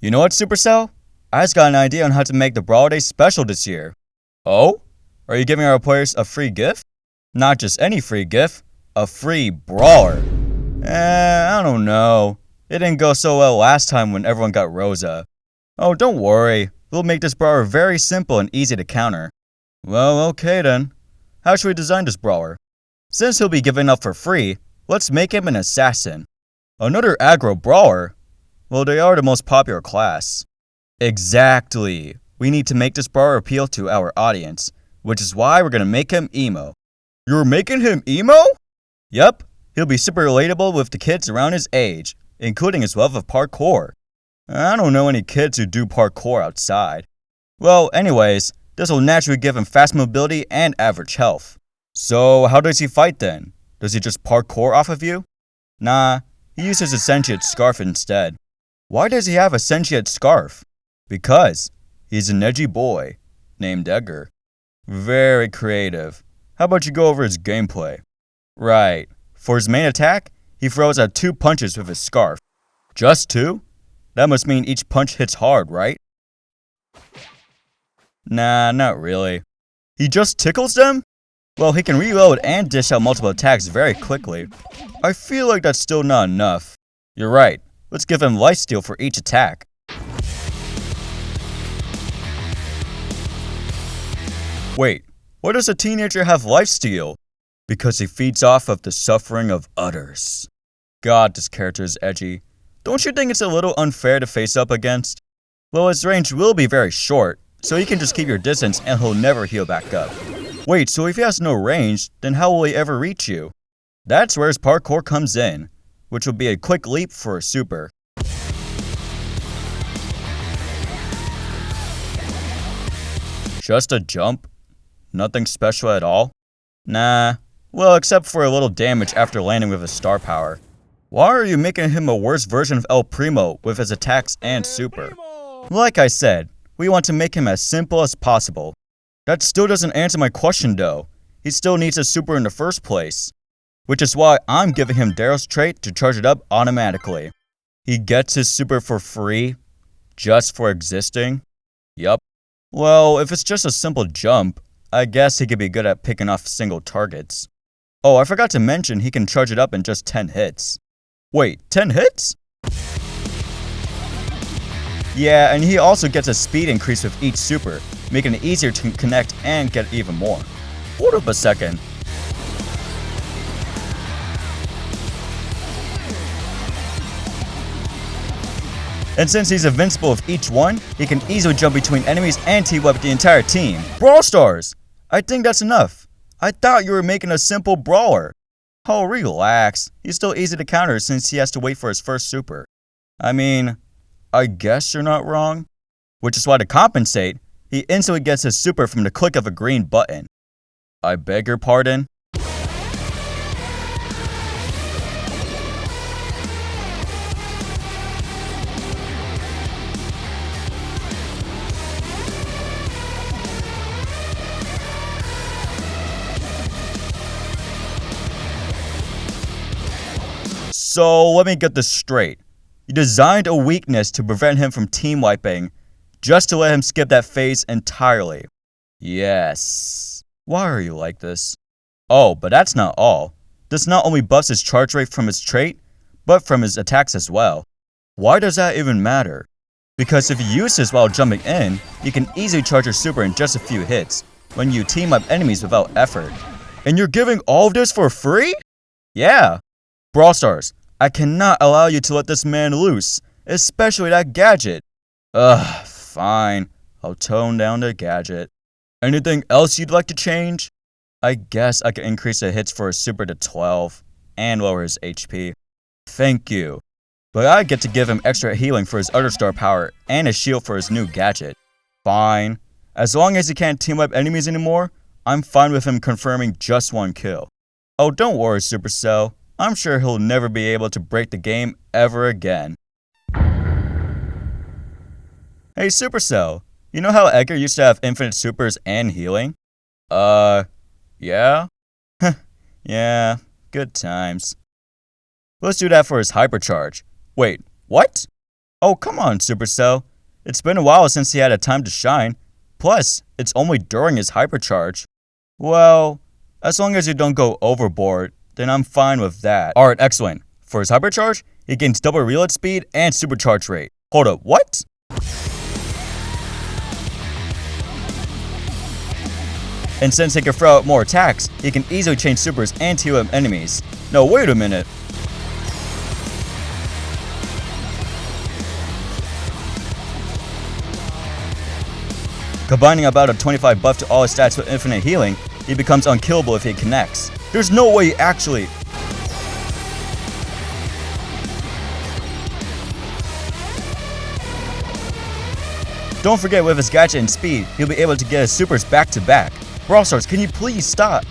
You know what, Supercell? I just got an idea on how to make the Brawl Day special this year. Oh? Are you giving our players a free gift? Not just any free gift, a free brawler. I don't know. It didn't go so well last time when everyone got Rosa. Oh, don't worry. We'll make this brawler very simple and easy to counter. Well, okay then. How should we design this brawler? Since he'll be given up for free, let's make him an assassin. Another aggro brawler? Well, they are the most popular class. Exactly. We need to make this brawler appeal to our audience, which is why we're gonna make him emo. You're making him emo? Yep. He'll be super relatable with the kids around his age, including his love of parkour. I don't know any kids who do parkour outside. Well, anyways, this will naturally give him fast mobility and average health. So, how does he fight then? Does he just parkour off of you? Nah, he uses a sentient scarf instead. Why does he have a sentient scarf? Because he's an edgy boy named Edgar. Very creative. How about you go over his gameplay? Right. For his main attack, he throws out 2 punches with his scarf. Just 2? That must mean each punch hits hard, right? Nah, not really. He just tickles them? Well, he can reload and dish out multiple attacks very quickly. I feel like that's still not enough. You're right. Let's give him lifesteal for each attack. Wait, why does a teenager have lifesteal? Because he feeds off of the suffering of others. God, this character is edgy. Don't you think it's a little unfair to face up against? Well, his range will be very short, so you can just keep your distance and he'll never heal back up. Wait, so if he has no range, then how will he ever reach you? That's where his parkour comes in, which will be a quick leap for a super. Just a jump? Nothing special at all? Nah. Well, except for a little damage after landing with his star power. Why are you making him a worse version of El Primo with his attacks and super? Like I said, we want to make him as simple as possible. That still doesn't answer my question though. He still needs a super in the first place. Which is why I'm giving him Daryl's trait to charge it up automatically. He gets his super for free, just for existing? Yup. Well, if it's just a simple jump, I guess he could be good at picking off single targets. Oh, I forgot to mention he can charge it up in just 10 hits. Wait, 10 hits? Yeah, and he also gets a speed increase with each super, making it easier to connect and get even more. Hold up a second. And since he's invincible with each one, he can easily jump between enemies and team up with the entire team. Brawl Stars! I think that's enough. I thought you were making a simple brawler. Oh, relax. He's still easy to counter since he has to wait for his first super. I mean, I guess you're not wrong. Which is why to compensate, he instantly gets his super from the click of a green button. I beg your pardon? So let me get this straight. You designed a weakness to prevent him from team wiping, just to let him skip that phase entirely. Yes. Why are you like this? Oh, but that's not all. This not only buffs his charge rate from his trait, but from his attacks as well. Why does that even matter? Because if you use this while jumping in, you can easily charge your super in just a few hits, when you team up enemies without effort. And you're giving all of this for free? Yeah. Brawl Stars, I cannot allow you to let this man loose, especially that gadget. Ugh, fine. I'll tone down the gadget. Anything else you'd like to change? I guess I could increase the hits for his super to 12, and lower his HP. Thank you. But I get to give him extra healing for his other star power, and a shield for his new gadget. Fine. As long as he can't team up enemies anymore, I'm fine with him confirming just 1 kill. Oh, don't worry, Supercell. I'm sure he'll never be able to break the game ever again. Hey Supercell, you know how Edgar used to have infinite supers and healing? Yeah? Yeah, good times. Let's do that for his hypercharge. Wait, what? Oh, come on, Supercell. It's been a while since he had a time to shine. Plus, it's only during his hypercharge. Well, as long as you don't go overboard, then I'm fine with that. Alright, excellent. For his hypercharge, he gains double reload speed and supercharge rate. Hold up, what? And since he can throw out more attacks, he can easily change supers and TOM enemies. No, wait a minute. Combining about a 25 buff to all his stats with infinite healing, he becomes unkillable if he connects. There's no way he actually... Don't forget, with his gadget and speed, he'll be able to get his supers back to back. Brawl Stars, can you please stop?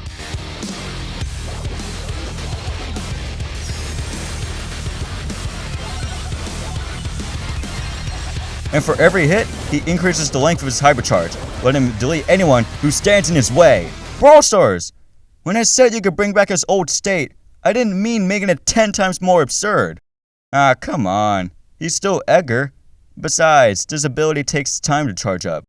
And for every hit, he increases the length of his hypercharge, letting him delete anyone who stands in his way. Brawl Stars! When I said you could bring back his old state, I didn't mean making it 10 times more absurd. Ah, come on. He's still Edgar. Besides, this ability takes time to charge up.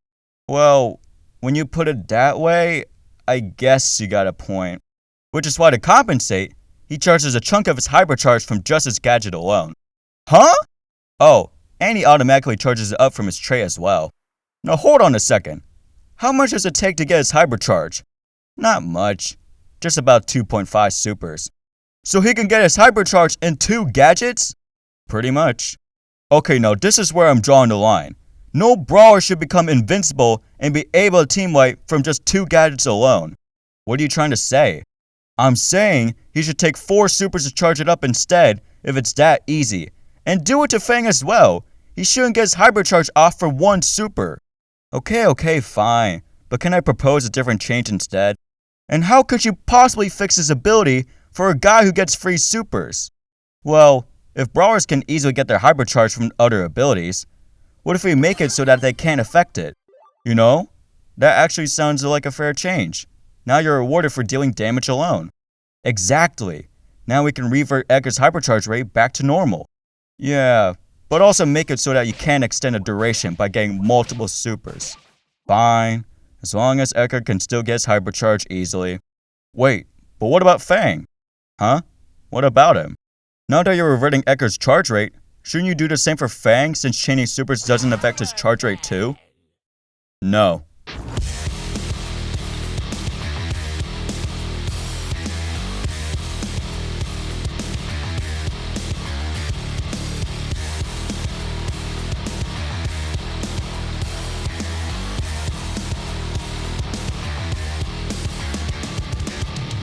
Well, when you put it that way, I guess you got a point. Which is why to compensate, he charges a chunk of his hypercharge from just his gadget alone. Huh? Oh, and he automatically charges it up from his tray as well. Now hold on a second. How much does it take to get his hypercharge? Not much. Just about 2.5 supers. So he can get his hypercharge in 2 gadgets? Pretty much. Okay, now this is where I'm drawing the line. No brawler should become invincible and be able to team wipe from just 2 gadgets alone. What are you trying to say? I'm saying he should take 4 supers to charge it up instead if it's that easy. And do it to Fang as well. He shouldn't get his hypercharge off for 1 super. Okay, fine. But can I propose a different change instead? And how could you possibly fix his ability for a guy who gets free supers? Well, if brawlers can easily get their hypercharge from other abilities, what if we make it so that they can't affect it? You know? That actually sounds like a fair change. Now you're rewarded for dealing damage alone. Exactly. Now we can revert Edgar's hypercharge rate back to normal. Yeah, but also make it so that you can extend the duration by getting multiple supers. Fine, as long as Edgar can still get his hypercharge easily. Wait, but what about Fang? Huh? What about him? Now that you're reverting Edgar's charge rate, shouldn't you do the same for Fang since chaining supers doesn't affect his charge rate too? No.